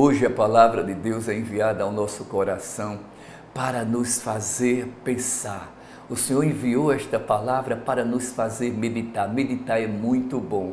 Hoje a palavra de Deus é enviada ao nosso coração para nos fazer pensar. O Senhor enviou esta palavra para nos fazer meditar. Meditar é muito bom.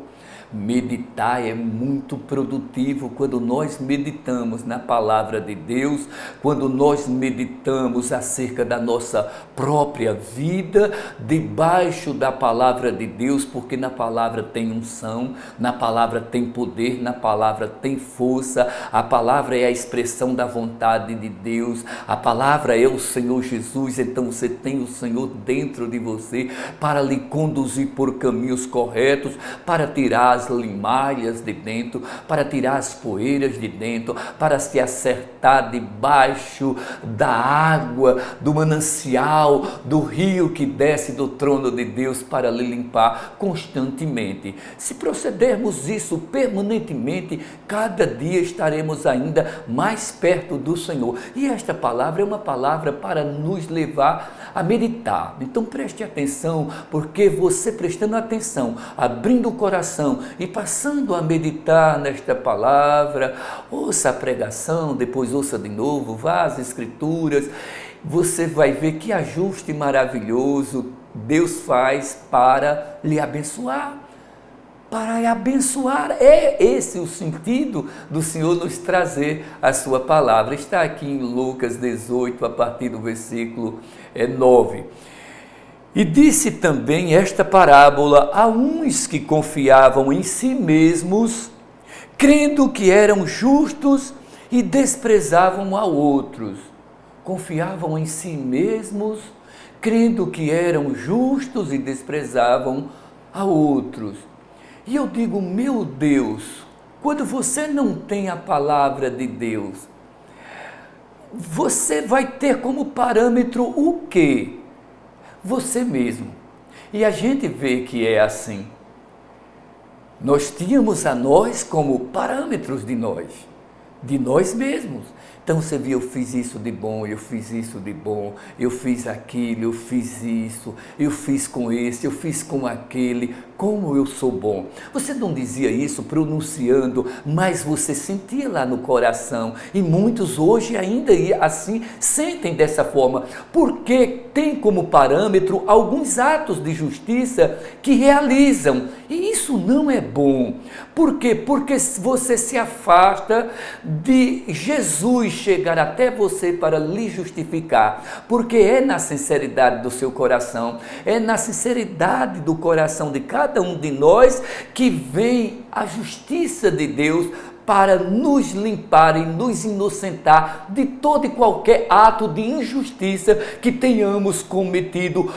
Meditar é muito produtivo quando nós meditamos na palavra de Deus, quando nós meditamos acerca da nossa própria vida, debaixo da palavra de Deus, porque na palavra tem unção, na palavra tem poder, na palavra tem força, a palavra é a expressão da vontade de Deus, a palavra é o Senhor Jesus, então você tem o Senhor dentro de você para lhe conduzir por caminhos corretos, para tirar as limalhas de dentro, para tirar as poeiras de dentro, para se acertar debaixo da água, do manancial, do rio que desce do trono de Deus para lhe limpar constantemente. Se procedermos isso permanentemente, cada dia estaremos ainda mais perto do Senhor. E esta palavra é uma palavra para nos levar a meditar. Então preste atenção, porque você prestando atenção, abrindo o coração e passando a meditar nesta palavra, ouça a pregação, depois ouça de novo, vá às Escrituras, você vai ver que ajuste maravilhoso Deus faz para lhe abençoar. Para lhe abençoar, é esse o sentido do Senhor nos trazer a sua palavra. Está aqui em Lucas 18, a partir do versículo 9. E disse também esta parábola a uns que confiavam em si mesmos, crendo que eram justos e desprezavam a outros. Confiavam em si mesmos, crendo que eram justos e desprezavam a outros. E eu digo, meu Deus, quando você não tem a palavra de Deus, você vai ter como parâmetro o quê? Você mesmo. E a gente vê que é assim. Nós tínhamos a nós como parâmetros de nós mesmos. Então você viu, eu fiz isso de bom, eu fiz isso de bom, eu fiz aquilo, eu fiz isso, eu fiz com esse, eu fiz com aquele, como eu sou bom. Você não dizia isso pronunciando, mas você sentia lá no coração. E muitos hoje ainda assim sentem dessa forma, porque tem como parâmetro alguns atos de justiça que realizam. E isso não é bom. Por quê? Porque você se afasta de Jesus chegar até você para lhe justificar, porque é na sinceridade do seu coração, é na sinceridade do coração de cada um de nós que vem a justiça de Deus para nos limpar e nos inocentar de todo e qualquer ato de injustiça que tenhamos cometido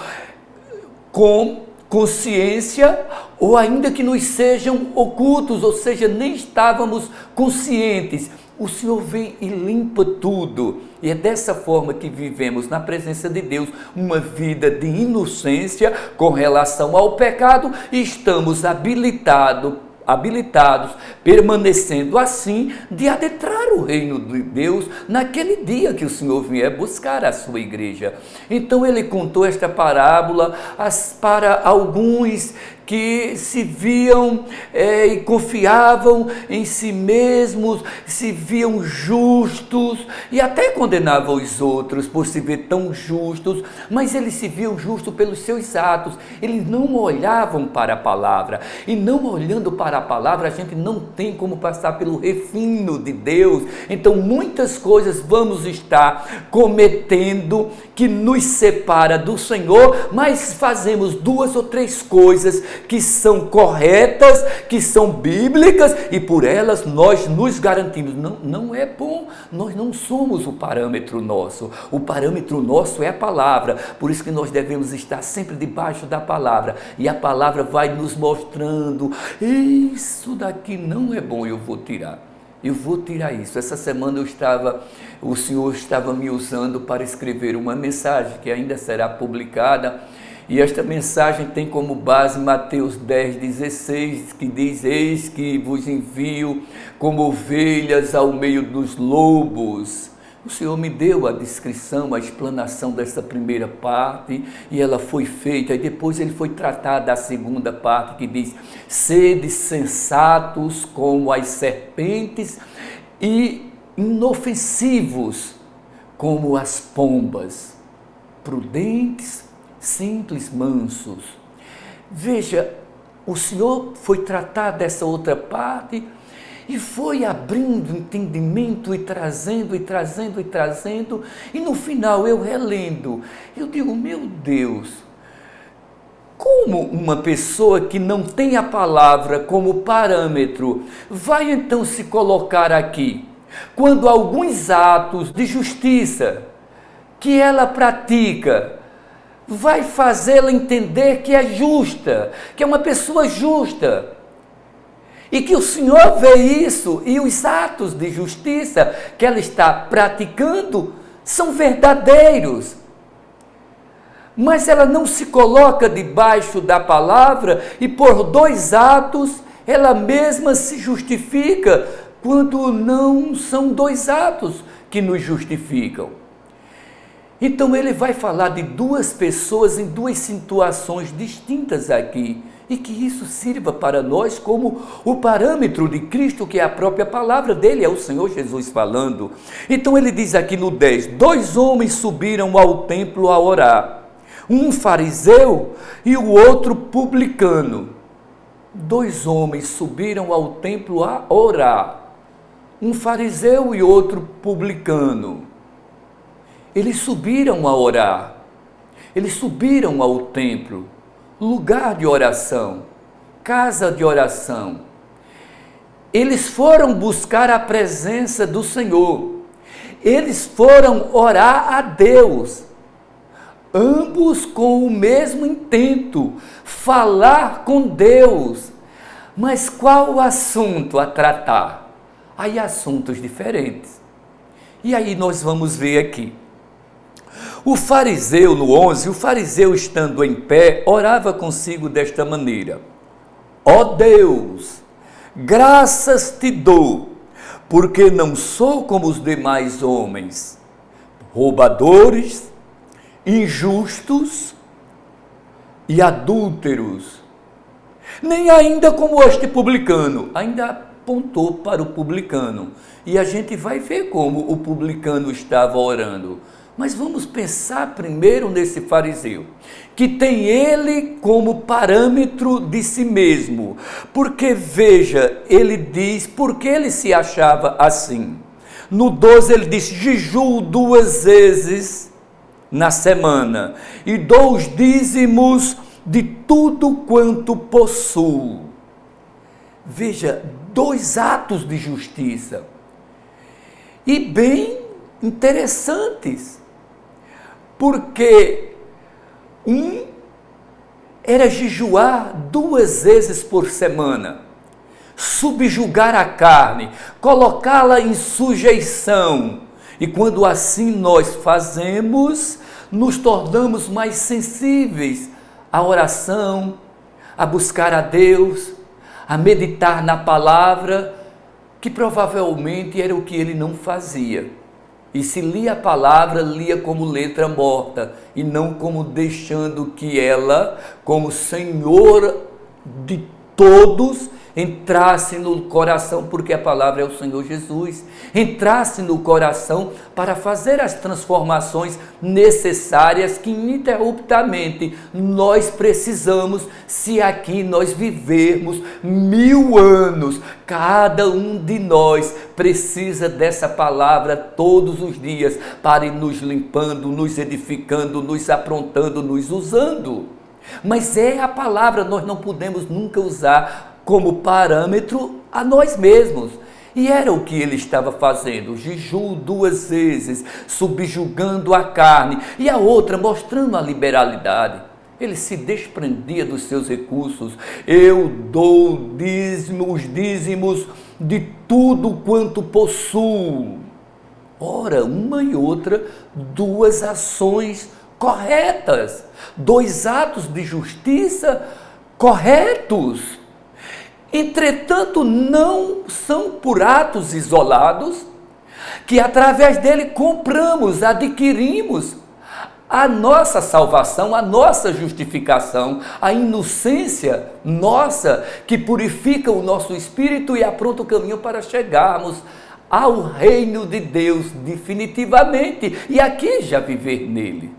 com consciência, ou ainda que nos sejam ocultos, ou seja, nem estávamos conscientes. O Senhor vem e limpa tudo. E é dessa forma que vivemos na presença de Deus, uma vida de inocência com relação ao pecado, e estamos habilitados, permanecendo assim, de adentrar o reino de Deus naquele dia que o Senhor vier buscar a sua igreja. Então ele contou esta parábola para alguns que se viam e confiavam em si mesmos, se viam justos e até condenavam os outros por se ver tão justos, mas eles se viam justos pelos seus atos, eles não olhavam para a palavra, e não olhando para a palavra a gente não tem como passar pelo refino de Deus. Então muitas coisas vamos estar cometendo que nos separa do Senhor, mas fazemos 2 ou 3 coisas que são corretas, que são bíblicas, e por elas nós nos garantimos. Não é bom, nós não somos o parâmetro nosso. O parâmetro nosso é a palavra, por isso que nós devemos estar sempre debaixo da palavra, e a palavra vai nos mostrando, isso daqui não é bom, eu vou tirar isso. Essa semana o Senhor estava me usando para escrever uma mensagem que ainda será publicada, e esta mensagem tem como base Mateus 10,16, que diz: eis que vos envio como ovelhas ao meio dos lobos. O Senhor me deu a descrição, a explanação dessa primeira parte, e ela foi feita, e depois ele foi tratado da segunda parte, que diz: sede sensatos como as serpentes e inofensivos como as pombas, prudentes, simples, mansos. Veja, o Senhor foi tratar dessa outra parte e foi abrindo entendimento e trazendo, e no final eu relendo, eu digo, meu Deus, como uma pessoa que não tem a palavra como parâmetro vai então se colocar aqui, quando alguns atos de justiça que ela pratica vai fazê-la entender que é justa, que é uma pessoa justa, e que o Senhor vê isso, e os atos de justiça que ela está praticando são verdadeiros. Mas ela não se coloca debaixo da palavra, e por dois atos ela mesma se justifica, quando não são dois atos que nos justificam. Então ele vai falar de duas pessoas em duas situações distintas aqui, e que isso sirva para nós como o parâmetro de Cristo, que é a própria palavra dele, é o Senhor Jesus falando. Então ele diz aqui no 10, 2 homens subiram ao templo a orar, um fariseu e o outro publicano. 2 homens subiram ao templo a orar, um fariseu e outro publicano. Eles subiram a orar, eles subiram ao templo, lugar de oração, casa de oração. Eles foram buscar a presença do Senhor, eles foram orar a Deus, ambos com o mesmo intento, falar com Deus. Mas qual o assunto a tratar? Aí assuntos diferentes. E aí nós vamos ver aqui. O fariseu, no 11, o fariseu estando em pé, orava consigo desta maneira: ó Deus, graças te dou, porque não sou como os demais homens, roubadores, injustos e adúlteros, nem ainda como este publicano. Ainda apontou para o publicano, e a gente vai ver como o publicano estava orando. Mas vamos pensar primeiro nesse fariseu, que tem ele como parâmetro de si mesmo, porque veja, ele diz, porque ele se achava assim. No 12 ele diz, jejuo 2 vezes na semana, e dou os dízimos de tudo quanto possuo. Veja, 2 atos de justiça, e bem interessantes, porque um era jejuar 2 vezes por semana, subjugar a carne, colocá-la em sujeição, e quando assim nós fazemos, nos tornamos mais sensíveis à oração, a buscar a Deus, a meditar na palavra, que provavelmente era o que ele não fazia. E se lia a palavra, lia como letra morta, e não como deixando que ela, como Senhor de todos, entrasse no coração, porque a palavra é o Senhor Jesus, entrasse no coração para fazer as transformações necessárias que ininterruptamente nós precisamos, se aqui nós vivermos 1000 anos. Cada um de nós precisa dessa palavra todos os dias para ir nos limpando, nos edificando, nos aprontando, nos usando. Mas é a palavra, nós não podemos nunca usar como parâmetro a nós mesmos. E era o que ele estava fazendo, jejum 2 vezes, subjugando a carne, e a outra mostrando a liberalidade. Ele se desprendia dos seus recursos. Eu dou os dízimos de tudo quanto possuo. Ora, uma e outra, 2 ações corretas, 2 atos de justiça corretos. Entretanto, não são por atos isolados que através dele compramos, adquirimos a nossa salvação, a nossa justificação, a inocência nossa que purifica o nosso espírito e apronta o caminho para chegarmos ao reino de Deus definitivamente e aqui já viver nele.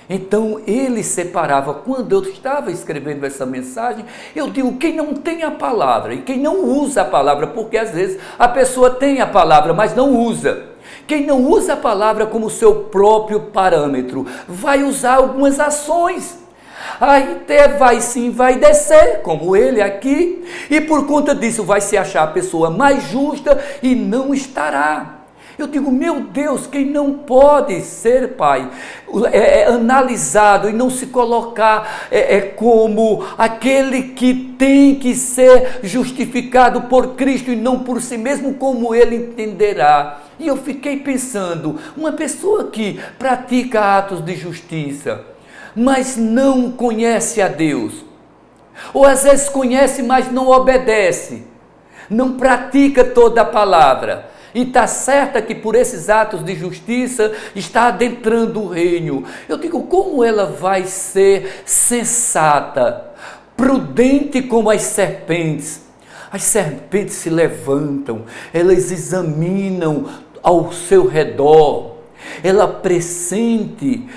Então ele separava. Quando eu estava escrevendo essa mensagem, eu digo, quem não tem a palavra e quem não usa a palavra, porque às vezes a pessoa tem a palavra, mas não usa. Quem não usa a palavra como seu próprio parâmetro, vai usar algumas ações. Aí até vai sim, vai descer, como ele aqui, e por conta disso vai se achar a pessoa mais justa e não estará. Eu digo, meu Deus, quem não pode ser, Pai, analisado e não se colocar como aquele que tem que ser justificado por Cristo e não por si mesmo, como ele entenderá. E eu fiquei pensando, uma pessoa que pratica atos de justiça, mas não conhece a Deus, ou às vezes conhece, mas não obedece, não pratica toda a palavra, e está certa que por esses atos de justiça está adentrando o reino. Eu digo, como ela vai ser sensata, prudente como as serpentes? As serpentes se levantam, elas examinam ao seu redor, ela pressente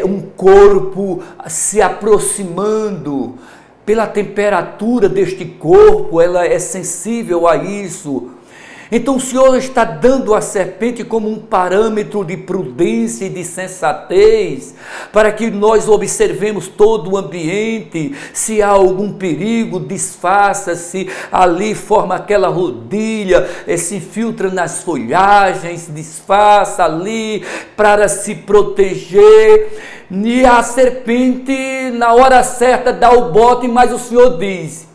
um corpo se aproximando, pela temperatura deste corpo, ela é sensível a isso. Então o Senhor está dando a serpente como um parâmetro de prudência e de sensatez, para que nós observemos todo o ambiente, se há algum perigo, disfarça-se, ali forma aquela rodilha, se infiltra nas folhagens, disfarça ali para se proteger, e a serpente na hora certa dá o bote, mas o Senhor diz,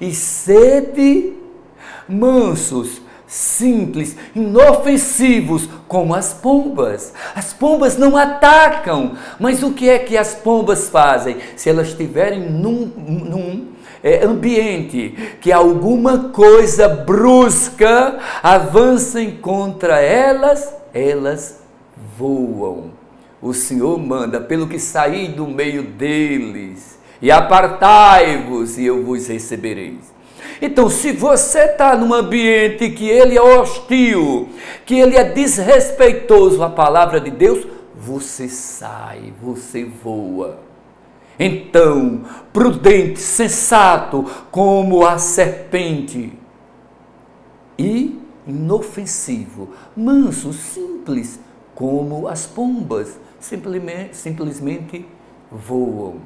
e sede mansos, simples, inofensivos, como as pombas. As pombas não atacam, mas o que é que as pombas fazem? Se elas estiverem num ambiente que alguma coisa brusca avancem contra elas, elas voam. O Senhor manda, pelo que saí do meio deles, e apartai-vos, e eu vos recebereis. Então, se você está num ambiente que ele é hostil, que ele é desrespeitoso à palavra de Deus, você sai, você voa. Então, prudente, sensato, como a serpente, e inofensivo, manso, simples, como as pombas, simplesmente voam.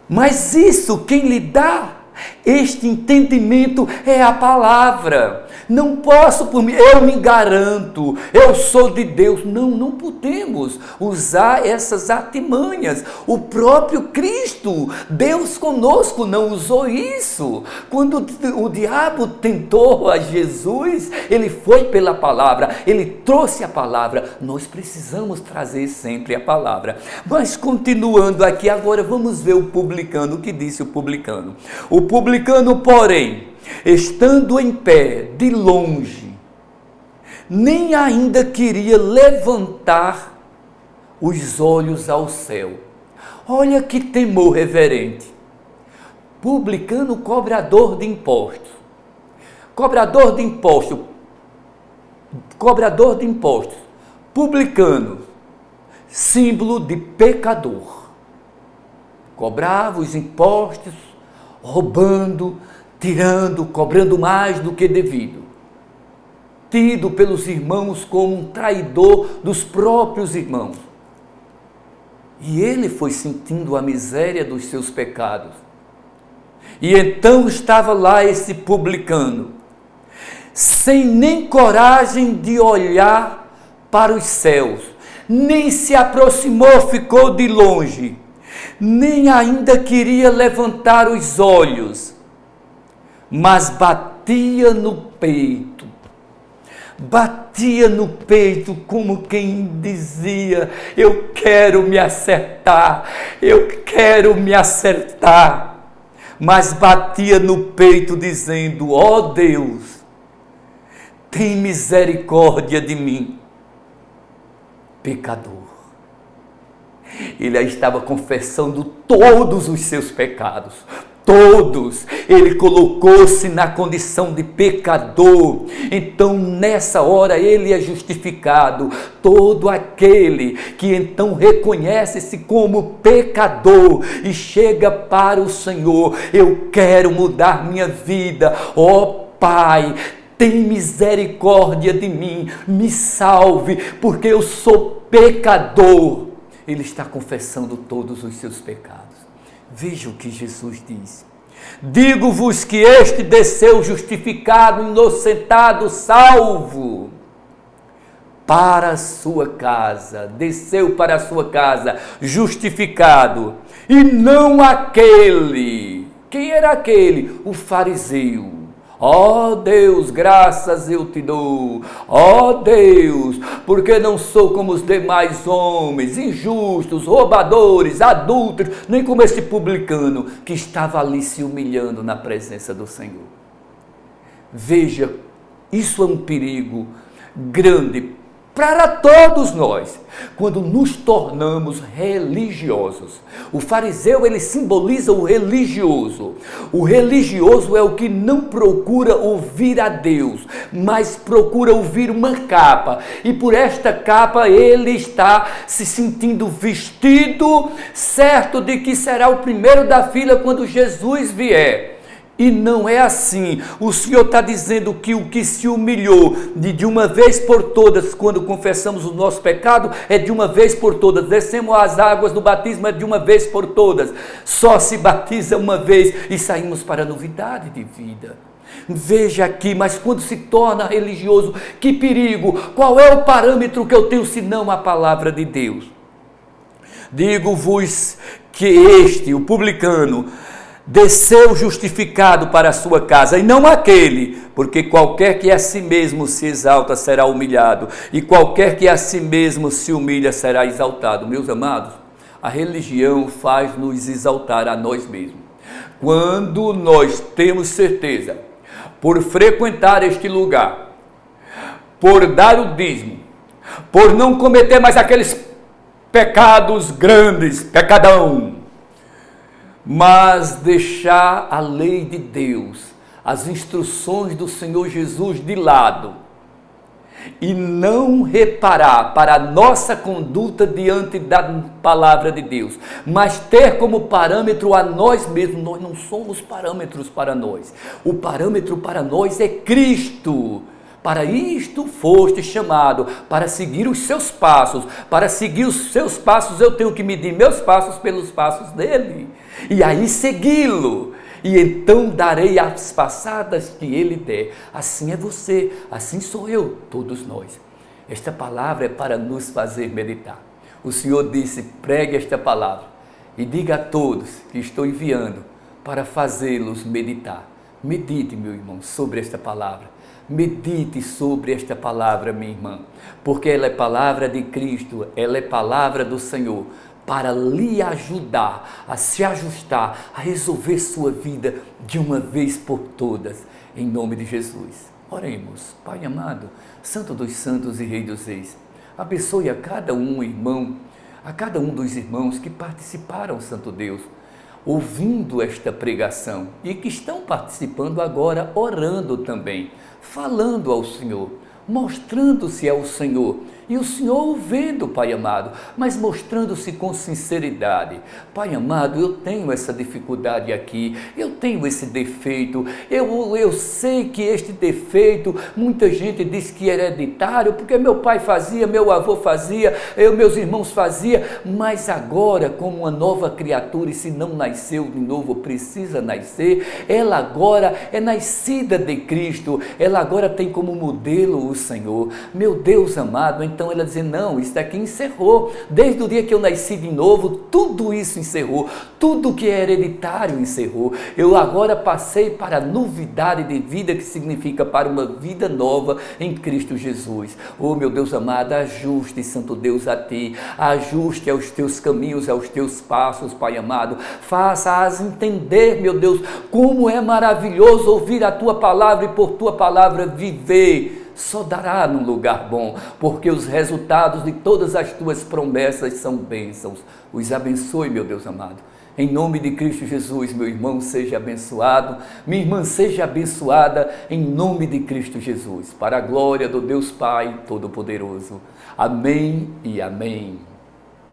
Mas isso, quem lhe dá este entendimento é a palavra. Não posso por mim, eu me garanto, eu sou de Deus. Não podemos usar essas artimanhas. O próprio Cristo, Deus conosco, não usou isso. Quando o diabo tentou a Jesus, ele foi pela palavra, ele trouxe a palavra. Nós precisamos trazer sempre a palavra. Mas continuando aqui, agora vamos ver o publicano, o que disse o publicano. O publicano, porém, estando em pé, de longe, nem ainda queria levantar os olhos ao céu. Olha que temor reverente. Publicano, cobrador de impostos. Cobrador de impostos. Cobrador de impostos. Publicano, símbolo de pecador. Cobrava os impostos, roubando, tirando, cobrando mais do que devido. Tido pelos irmãos como um traidor dos próprios irmãos. E ele foi sentindo a miséria dos seus pecados. E então estava lá esse publicano, sem nem coragem de olhar para os céus, nem se aproximou, ficou de longe, nem ainda queria levantar os olhos, mas batia no peito como quem dizia, eu quero me acertar, mas batia no peito dizendo, ó Deus, tem misericórdia de mim, pecador. Ele estava confessando todos os seus pecados, todos. Ele colocou-se na condição de pecador. Então, nessa hora, ele é justificado. Todo aquele que então reconhece-se como pecador e chega para o Senhor: eu quero mudar minha vida, ó Pai, tem misericórdia de mim, me salve, porque eu sou pecador. Ele está confessando todos os seus pecados. Veja o que Jesus diz: digo-vos que este desceu justificado, inocentado, salvo para a sua casa, desceu para a sua casa justificado, e não aquele. Quem era aquele? O fariseu. Ó Deus, graças eu te dou, ó Deus, porque não sou como os demais homens, injustos, roubadores, adúlteros, nem como este publicano que estava ali se humilhando na presença do Senhor. Veja, isso é um perigo grande para todos nós, quando nos tornamos religiosos. O fariseu, ele simboliza o religioso. O religioso é o que não procura ouvir a Deus, mas procura ouvir uma capa. E por esta capa ele está se sentindo vestido, certo de que será o primeiro da fila quando Jesus vier. E não é assim. O Senhor está dizendo que o que se humilhou de uma vez por todas, quando confessamos o nosso pecado, é de uma vez por todas. Descemos as águas do batismo, é de uma vez por todas. Só se batiza uma vez e saímos para a novidade de vida. Veja aqui, mas quando se torna religioso, que perigo! Qual é o parâmetro que eu tenho, senão a palavra de Deus? Digo-vos que este, o publicano, desceu justificado para a sua casa, e não aquele, porque qualquer que a si mesmo se exalta será humilhado, e qualquer que a si mesmo se humilha será exaltado. Meus amados, a religião faz-nos exaltar a nós mesmos. Quando nós temos certeza, por frequentar este lugar, por dar o dízimo, por não cometer mais aqueles pecados grandes, pecadão, mas deixar a lei de Deus, as instruções do Senhor Jesus de lado, e não reparar para a nossa conduta diante da palavra de Deus, mas ter como parâmetro a nós mesmos. Nós não somos parâmetros para nós. O parâmetro para nós é Cristo. Para isto foste chamado, para seguir os seus passos. Para seguir os seus passos, eu tenho que medir meus passos pelos passos dele, e aí segui-lo, e então darei as passadas que ele der. Assim é você, assim sou eu, todos nós. Esta palavra é para nos fazer meditar. O Senhor disse: pregue esta palavra e diga a todos que estou enviando para fazê-los meditar. Medite, meu irmão, sobre esta palavra. Medite sobre esta palavra, minha irmã, porque ela é palavra de Cristo, ela é palavra do Senhor, para lhe ajudar a se ajustar, a resolver sua vida de uma vez por todas, em nome de Jesus. Oremos. Pai amado, Santo dos Santos e Rei dos Reis, abençoe a cada um, irmão, a cada um dos irmãos que participaram, Santo Deus, ouvindo esta pregação, e que estão participando agora, orando também, falando ao Senhor, mostrando-se ao Senhor, e o Senhor ouvindo, Pai amado, mas mostrando-se com sinceridade. Pai amado, eu tenho essa dificuldade aqui, eu tenho esse defeito, eu sei que este defeito, muita gente diz que é hereditário, porque meu pai fazia, meu avô fazia, meus irmãos faziam, mas agora, como uma nova criatura, e se não nasceu de novo, precisa nascer, ela agora é nascida de Cristo, ela agora tem como modelo o Senhor. Meu Deus amado, então ela diz: não, isso daqui encerrou, desde o dia que eu nasci de novo, tudo isso encerrou, tudo que é hereditário encerrou, eu agora passei para a novidade de vida, que significa para uma vida nova em Cristo Jesus. Oh meu Deus amado, ajuste, Santo Deus, a ti, ajuste aos teus caminhos, aos teus passos, Pai amado, faça-as entender, meu Deus, como é maravilhoso ouvir a tua palavra e por tua palavra viver. Só dará num lugar bom, porque os resultados de todas as tuas promessas são bênçãos. Os abençoe, meu Deus amado, Em nome de Cristo Jesus, meu irmão, seja abençoado, minha irmã, seja abençoada, em nome de Cristo Jesus, para a glória do Deus Pai Todo-Poderoso. Amém e amém.